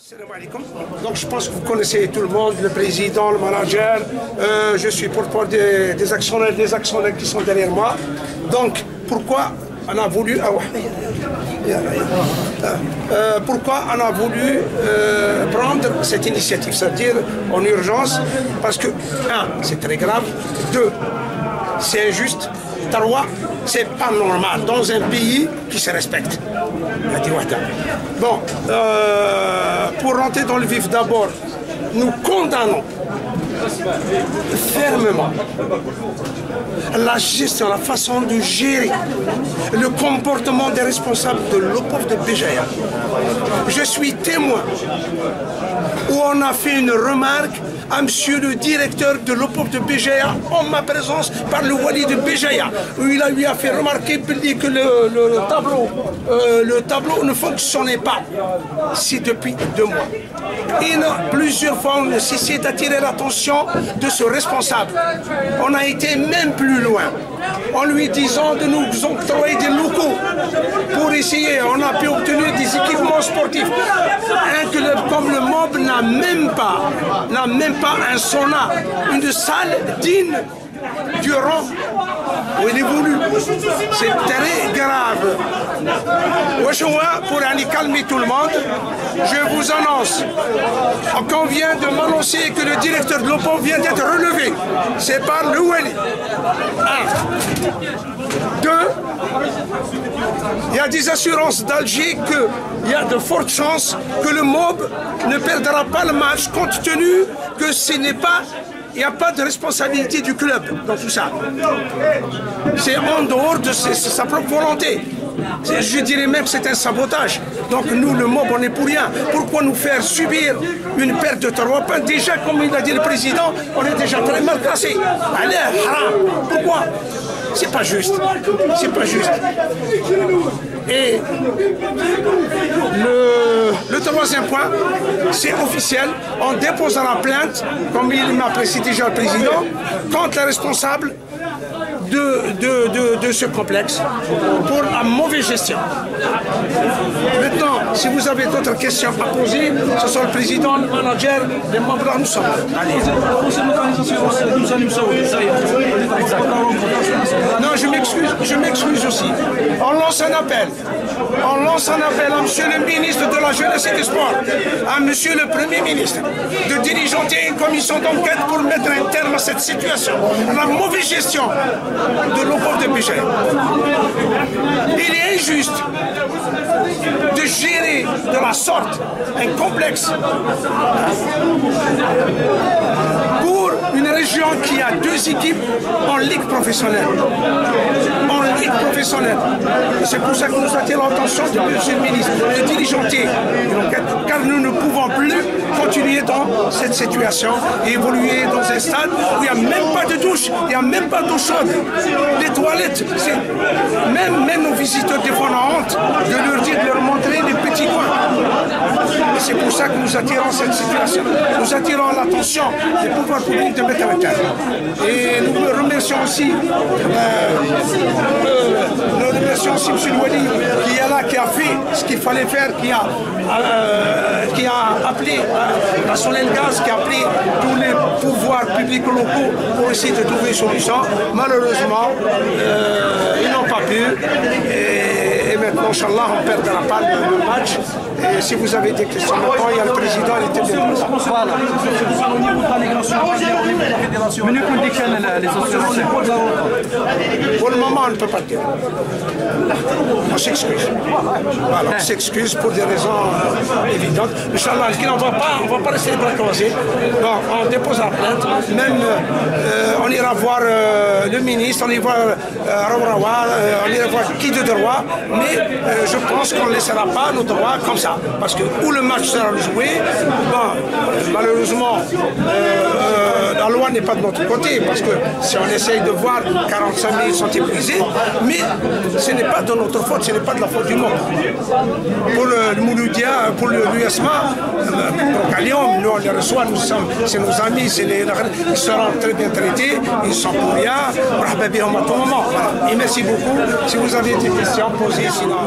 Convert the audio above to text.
Salam alaikum. Donc je pense que vous connaissez tout le monde, le président, le manager, je suis porte-parole des actionnaires qui sont derrière moi. Donc pourquoi on a voulu prendre cette initiative, c'est-à-dire en urgence, parce que, un, c'est très grave, deux, c'est injuste, trois, c'est pas normal dans un pays qui se respecte. Bon, pour rentrer dans le vif d'abord, nous condamnons fermement la gestion, la façon de gérer le comportement des responsables de l'OPOF de Béjaïa. Je suis témoin où on a fait une remarque à monsieur le directeur de l'OPOF de Béjaïa en ma présence par le wali de Béjaïa, où il lui a fait remarquer que le tableau ne fonctionnait pas. C'est depuis 2 mois. Et plusieurs fois on a cessé d'attirer l'attention de ce responsable. On a été même plus loin en lui disant de nous octroyer des locaux pour essayer. On a pu obtenir des équipements sportifs. Un club comme le MOB n'a même pas un sauna, une salle digne du rang où il évolue. C'est très grave. Pour aller calmer tout le monde, je vous annonce qu'on vient de m'annoncer que le directeur de l'OPOF vient d'être relevé. C'est par le wali. 1. 2. Il y a des assurances d'Alger qu'il y a de fortes chances que le MOB ne perdra pas le match compte tenu que ce n'est pas... Il n'y a pas de responsabilité du club dans tout ça. C'est en dehors de sa propre volonté. Je dirais même que c'est un sabotage. Donc nous, le MOB, on est pour rien. Pourquoi nous faire subir une perte de 3 points? Déjà, comme il a dit le président, on est déjà très mal classé. Allez, haram. Pourquoi? C'est pas juste. C'est pas juste. Et le 3e point, c'est officiel. On déposera plainte, comme il m'a précisé déjà le président, contre les responsables de ce complexe pour la mauvaise gestion. Maintenant, si vous avez d'autres questions à poser, ce sont le président, le manager, les membres, nous sommes là. Non, je m'excuse aussi. On lance un appel. On lance un appel à monsieur le ministre de la Jeunesse et des Sports, à monsieur le Premier ministre, de diligenter une commission d'enquête pour mettre un terme à cette situation, à la mauvaise gestion de l'OPOF de Béjaïa. Il est injuste de gérer de la sorte un complexe pour une région qui a 2 équipes en ligue professionnelle. En ligue professionnelle. C'est pour ça que nous attirons l'attention de M. le ministre de diligenter une enquête, car nous ne pouvons plus continuer dans cette situation et évoluer dans un stade où il n'y a même pas de douche, il n'y a même pas d'eau chaude. Les toilettes, même nos visiteurs des fois ont honte de leur dire, de leur montrer les petits coins. Et c'est pour ça que nous attirons cette situation. Nous attirons l'attention des pouvoirs publics de mettre un terme. Et nous remercions aussi M. Wali qui est là, qui a fait ce qu'il fallait faire, qui a appelé la Sonelgaz, qui a appelé tous les pouvoirs publics locaux pour essayer de trouver une solution. Malheureusement, ils n'ont pas pu. Et maintenant, Inch'Allah, on perdra pas le match. Et si vous avez des questions maintenant, il y a le président, il était bien présent. Voilà. Pour le moment, on ne peut pas le dire. On s'excuse. Voilà, on s'excuse pour des raisons évidentes. Inch'Allah, on ne va pas rester les bras croisés. Donc, on dépose la plainte. Même, on ira voir le ministre, on ira voir Rawrawa, on ira voir qui de droit. Mais je pense qu'on ne laissera pas nos droits comme ça. Parce que où le match sera joué, bon, malheureusement, la loi n'est pas de notre côté. Parce que si on essaye de voir, 45 000 sont épuisés. Mais ce n'est pas de notre faute, ce n'est pas de la faute du monde. Pour le Mouloudia, pour l'USMA, pour Kalium, nous on les reçoit, c'est nos amis, ils seront très bien traités, ils sont pour rien. À tout moment. Et merci beaucoup. Si vous avez des questions, posez sinon.